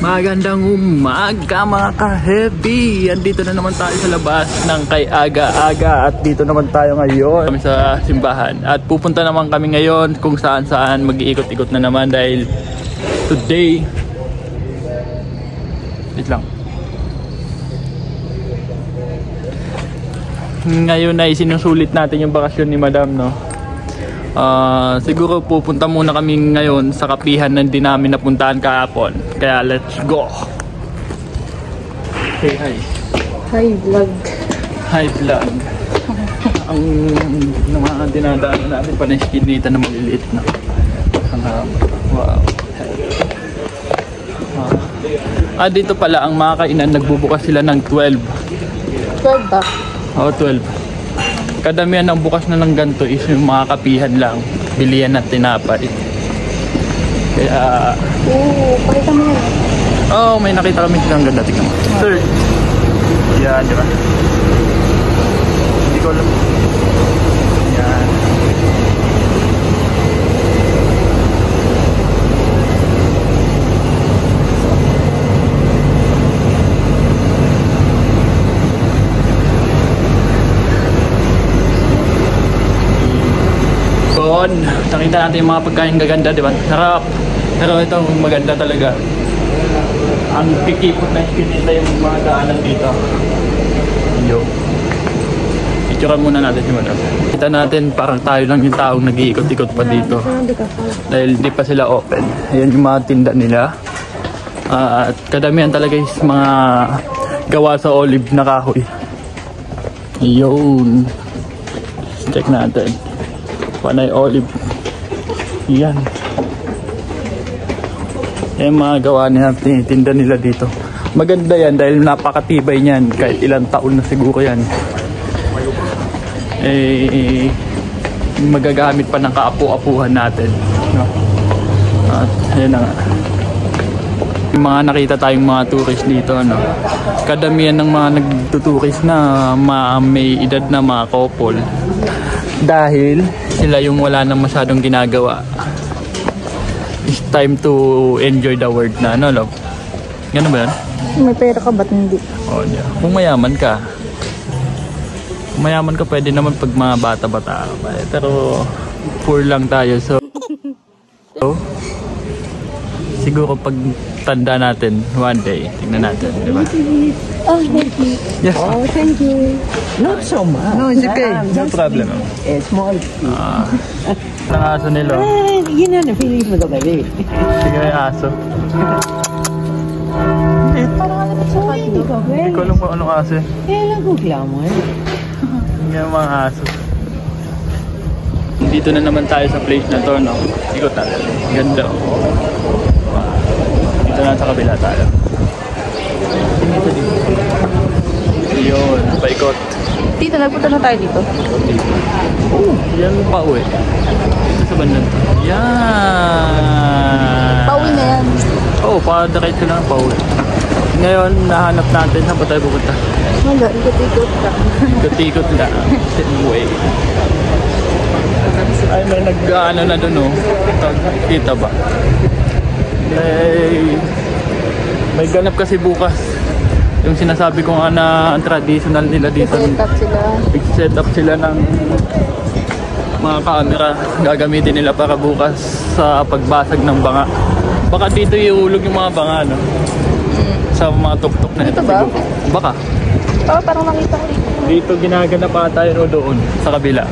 Magandang umaga mga ka-heavy. Andito na naman tayo sa labas ng kay Aga-Aga. At dito naman tayo ngayon kami sa simbahan. At pupunta naman kami ngayon kung saan-saan. Mag-iikot-ikot na naman dahil today, wait lang, ngayon ay sinusulit natin yung bakasyon ni Madam, no? Siguro pupunta muna kami ngayon sa kapihan na hindi namin napuntahan kahapon. Kaya let's go. Say hi. Hi vlog. Hi vlog. Ang mga dinadaan natin pa na skinita na maliliit na. Wow. Dito pala ang mga kainan, nagbubukas sila ng 12. 12 ba? Oo, 12. Kadamihan ng bukas na ng ganito is yung mga kapihan lang. Bilihan at tinapay. Kaya... pakita mo yan. May nakita kami silang ganda. Tingnan mo. Sir! Yan, di ba? Hindi ko alam. Yan. Nakita natin yung mga pagkain gaganda, di ba? Sarap! Pero ito maganda talaga. Ang kikipot na iskinita yung mga daanan dito. Yo. Itsura muna natin si Madam. Kita natin parang tayo lang yung taong nag-iikot-ikot pa dito. Dahil di pa sila open. Ayan yung mga tinda nila. At kadamihan talaga yung mga gawa sa olive na kahoy. Yun. Check natin. Panay olive. Yan. Yung mga gawa nila, tinitinda nila dito. Maganda yan dahil napakatibay niyan. Kahit ilang taon na siguro yan. Magagamit pa ng kaapu-apuhan natin. No? At yun na nga. Yung mga nakita tayong mga tourist dito, no? Kadamihan ng mga nagtuturist na may edad na mga couple. Dahil sila yung wala nang masyadong ginagawa. It's time to enjoy the world na, ano, love? Ganun ba yan? May pera ka ba't hindi? Yeah. Kung mayaman ka. Kung mayaman ka, pwede naman pag mga bata-bata. Pero poor lang tayo. So siguro pag tanda natin, one day, tingnan natin, di ba? Oh, thank you. Yes. Oh, thank you. Not so much. No, it's okay. No problem. A small. Ang aso nila. You know the feeling mo daw, baby. Sige na yung aso. Hindi ko alam kung anong aso eh. Nagugla mo eh. Hindi yung mga aso. Dito na naman tayo sa place na to, no? Ikot natin. Ganda. Dito na sa kabila tayo. Yun, paikot. Tito, nagpunta na tayo dito. Yan pa uwi. Dito sa bandan. Yan. Pauwi na yan. Pa-direct ko lang pauwi. Ngayon, nahanap natin saan pa tayo pupunta. Wala, ikot-ikot ka. Ikot-ikot na. Anyway. Ay, may nag-ano na dun, oh. Kita ba? May ganap kasi bukas. Yung sinasabi ko nga na ang traditional nila dito. Set up sila ng mga camera. Gagamitin nila para bukas sa pagbasag ng banga. Baka dito iulog yung mga banga, no? Sa mga tuktok na ito. Dito ba? Baka. Parang nakita ko dito ginaganap pa tayo doon sa kabila.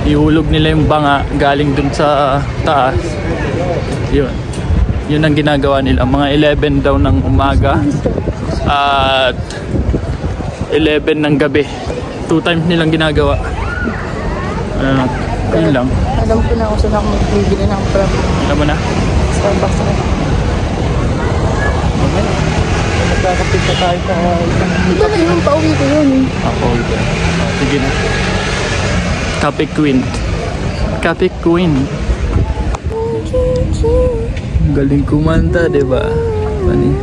Ihulog nila yung banga galing dun sa taas. Yun. Yun ang ginagawa nila. Mga 11 daw ng umaga at 11 ng gabi. 2 times nilang ginagawa. Yun lang. Alam ko na kung saan ako magbibili ng pram. Alam mo na? Starbucks na. Magkakapit na tayo sa Ito na yung pauwi ko yun. ako. Sige na. Cafe Queen. Cafe Queen. Galing kumanta, diba? Funny.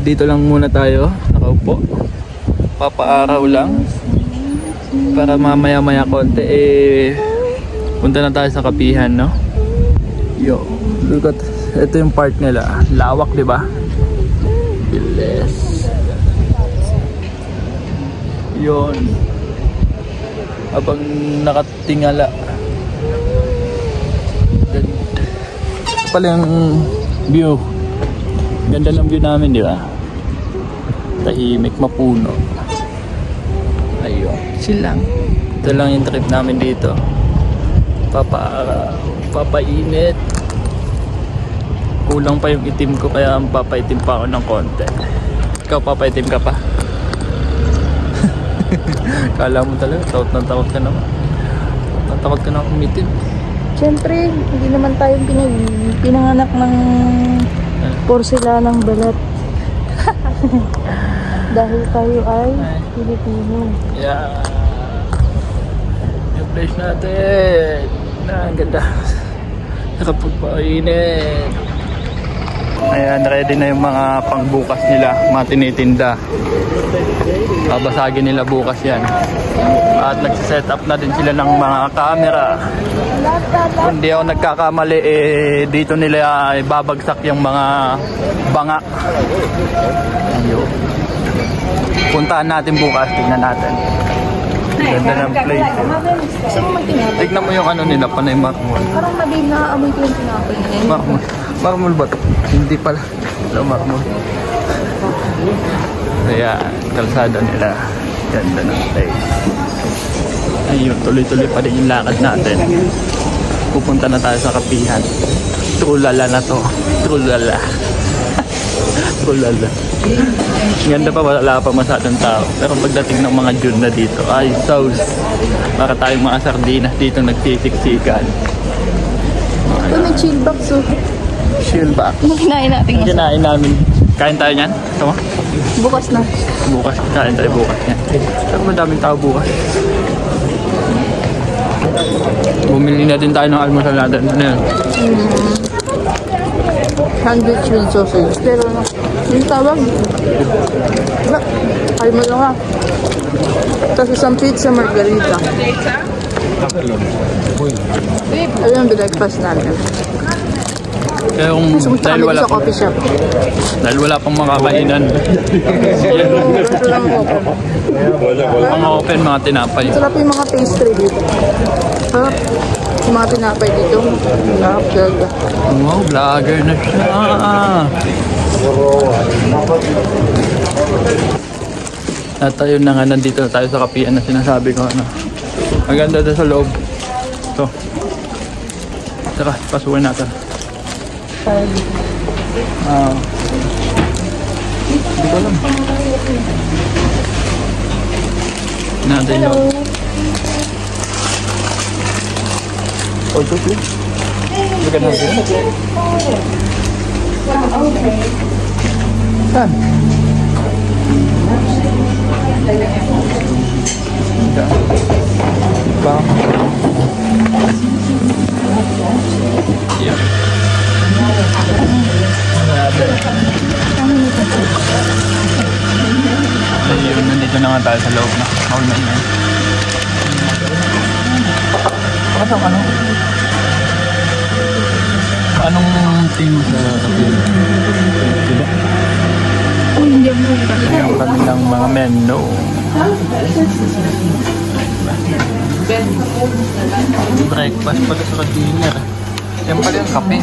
Dito lang muna tayo. Nakaupo. Papaaraw lang. para mamaya-maya konti punta na tayo sa kapihan, no? Yo, look at, ito yung park nila. Lawak, di ba? Bilis. Yun. Habang nakatingala. Ganda. Ito pala yung view. Ganda ng view namin, di ba? Tahimik, mapuno. Ayun. Silang. Ito lang yung trip namin dito. Papainit. Kulang pa yung itim ko, kaya papaitim pa ako ng konti. Ikaw, papaitim ka pa? Kala mo talaga, takot ka naman. Takot ka na umitim. Siyempre, hindi naman tayo pinanganak ng porselanang balat. Dahil tayo ay Pilipino. Yeah. Yung place natin. Ang ganda. Nakapagpainit. Ayan, ready na yung mga pangbukas nila, mga tinitinda. Babasagin nila bukas yan. At nagsiset up na din sila ng mga camera. Kung di ako nagkakamali, dito nila ibabagsak yung mga banga. Ayun. Puntahan natin bukas, tingnan natin. Ganda ng place. Gusto mo magtinapay? Tignan mo yung ano nila, panay marmol. Parang mali na amoy ko yung tinapay ngayon. Marmol. Marmol ba ito? Hindi pala. Ito marmol. Ayan, kalsada nila. Ganda ng place. Ayun, tuloy-tuloy pa rin yung lakad natin. Pupunta na tayo sa kapihan. Trulala na to. Trulala. Trulala. Ganda pa, wala pa masyadong tao. Pero pagdating ng mga June na dito, ay sauce. Para tayong mga sardinas dito nagsisiksikan. Ito may chill box oh. Chill back. Ano kinain natin Ang kinain namin. Kain tayo niyan? Tama? bukas na. Bukas. Kain tayo bukas niyan. Pero madaming tao bukas. Bumili na din tayo ng almusal natin. Ano yan? Sandwich with sausage. Pero ano, yung tawag. Ay mo lang ha. Tapos isang pizza margarita. Ayun ang breakfast namin. Kaya kung Sumunta dahil kami wala sa coffee shop. Dahil wala pang makakainan. Ito lang open. Mga open, mga tinapay. Sarap yung mga pastry dito. Sarap. Yung mga tinapay dito. Sarap talaga. Wow, vlogger na siya. At ayun na nga, nandito na tayo sa kapihan na sinasabi ko. Ano. Maganda doon sa loob. Ito. Tara, pasukin natin. Hindi ko alam. Natin yun. Oh, ito please. Maganda natin. Saan? Ba? Yeah. Ayun, nandito na nga tayo sa loob na. Maul na yun. Pasok ano? Anong team sa kapil? Diba? Yung kanilang mga menu. Breakfast pala sa dinner. Yan pala yung kape.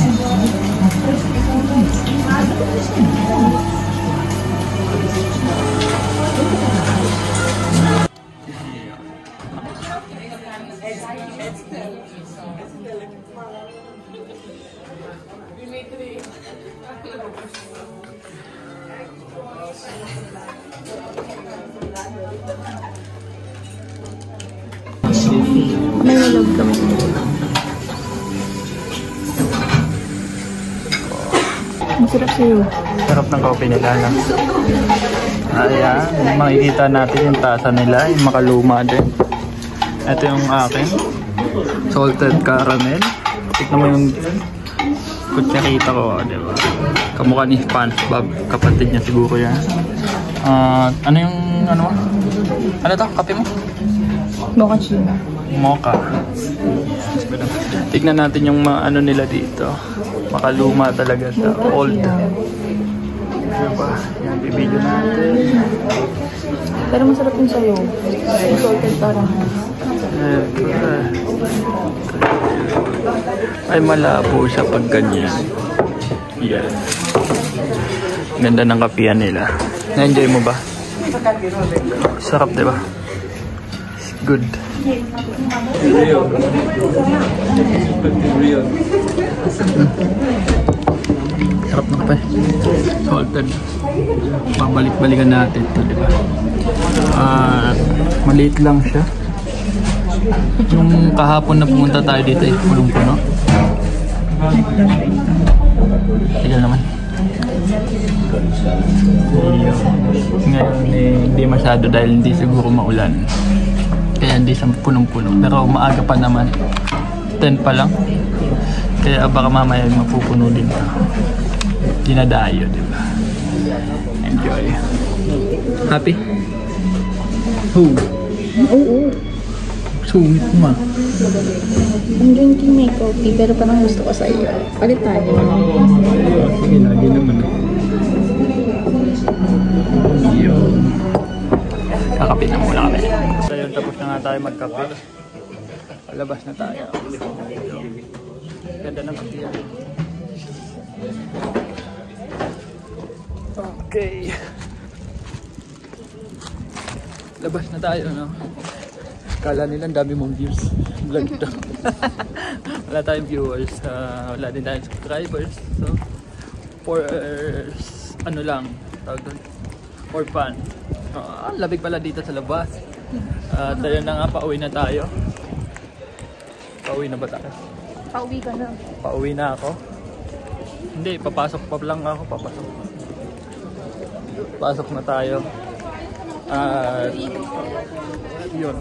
May nalog kami. Masarap sa'yo. Sarap ng coffee nila, no? Ayan, makikita natin yung tasa nila, yung makaluma din. Ito yung akin, salted caramel. Tignan mo yung kutsarita ko, diba? Kamukha ni SpongeBob, kapatid niya siguro yan. Ano yung, ano to, kape mo? Mochaccino. Mocha. Tignan natin yung mga ano nila dito. Makaluma talaga siya. Old. Diba? Yan, bibigyan natin. Pero masarap yung sayo. Salted parang. Ay, malabo siya pag ganyan. Yan. Ganda ng kapihan nila. Na-enjoy mo ba? Sarap, diba? Good. Sarap na kape. Salted. Babalik-balikan natin ito, diba? Maliit lang siya. Yung kahapon na pumunta tayo dito, punong-puno. Tigal naman. Ngayon hindi masyado dahil hindi siguro maulan. Kaya hindi siya punong-puno. Pero maaga pa naman. 10 pa lang. Kaya baka mamaya mapupuno din pa. Dinadayo, diba? Enjoy. Happy? Who? Oo. Sungit mo. Ang drinking may coffee, pero parang gusto ko sa iyo. Palit tayo. Sige, lagi naman. Yun. Kakape na muna kami. So yun, tapos na nga tayo magkape. Palabas na tayo. Ganda ng kape. Okay. Labas na tayo, no? Kala nila ang dami mong views. Vlog to. Wala tayong viewers. Wala din tayong subscribers. So, for ano lang, tawag doon, for fun. Labig pala dito sa labas. Tayo na nga, pauwi na tayo. Pauwi na ba tayo? Pauwi ka na. Pauwi na ako. Hindi, papasok pa lang ako. Pasok na tayo. Yun.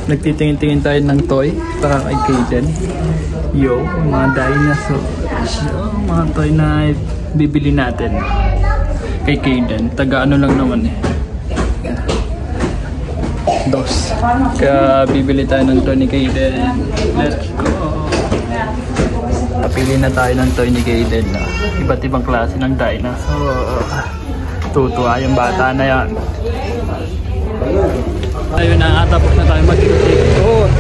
Nagtitingin-tingin tayo ng toy para kay Kaden. Yo, mga dinosaurs. Mga toy na bibili natin kay Kaden. Taga ano lang naman eh. Dos. Kaya bibili tayo ng toy ni Kaden. Let's go. Papili na tayo ng toy ni Kaden. Iba't ibang klase ng dinosaur. Tutuwa yung bata na yan. Ayun na, tapos na tayo mag-ikot.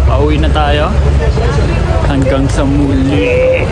Pauwi na tayo. Hanggang sa muli.